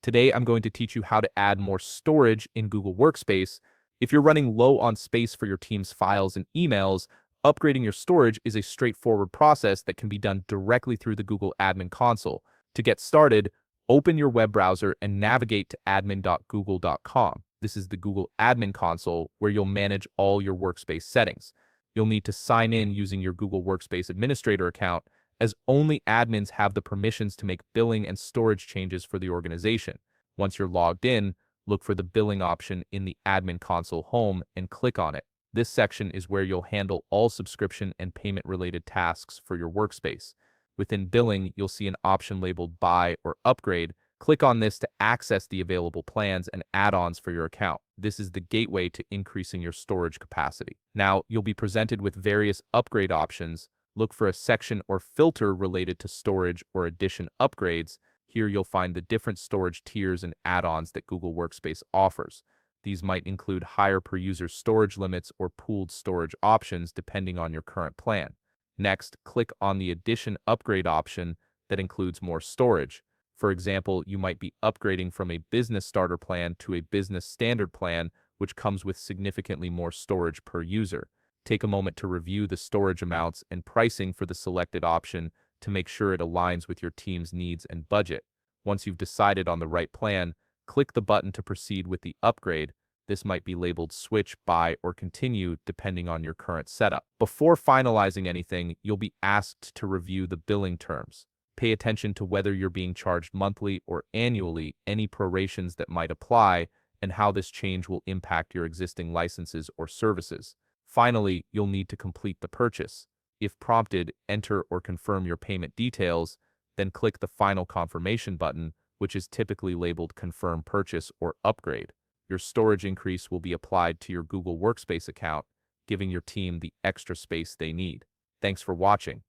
Today, I'm going to teach you how to add more storage in Google Workspace. If you're running low on space for your team's files and emails, upgrading your storage is a straightforward process that can be done directly through the Google Admin Console. To get started, open your web browser and navigate to admin.google.com. This is the Google Admin Console where you'll manage all your workspace settings. You'll need to sign in using your Google Workspace administrator account, as only admins have the permissions to make billing and storage changes for the organization. Once you're logged in, look for the billing option in the Admin Console home and click on it. This section is where you'll handle all subscription and payment-related tasks for your workspace. Within billing, you'll see an option labeled Buy or Upgrade. Click on this to access the available plans and add-ons for your account. This is the gateway to increasing your storage capacity. Now, you'll be presented with various upgrade options. Look for a section or filter related to storage or addition upgrades. Here you'll find the different storage tiers and add-ons that Google Workspace offers. These might include higher per user storage limits or pooled storage options depending on your current plan. Next, click on the Addition Upgrade option that includes more storage. For example, you might be upgrading from a business starter plan to a business standard plan, which comes with significantly more storage per user. Take a moment to review the storage amounts and pricing for the selected option to make sure it aligns with your team's needs and budget. Once you've decided on the right plan, click the button to proceed with the upgrade. This might be labeled Switch, Buy, or Continue depending on your current setup. Before finalizing anything, you'll be asked to review the billing terms. Pay attention to whether you're being charged monthly or annually, any prorations that might apply, and how this change will impact your existing licenses or services. Finally, you'll need to complete the purchase. If prompted, enter or confirm your payment details, then click the Final Confirmation button, which is typically labeled Confirm Purchase or Upgrade. Your storage increase will be applied to your Google Workspace account, giving your team the extra space they need. Thanks for watching.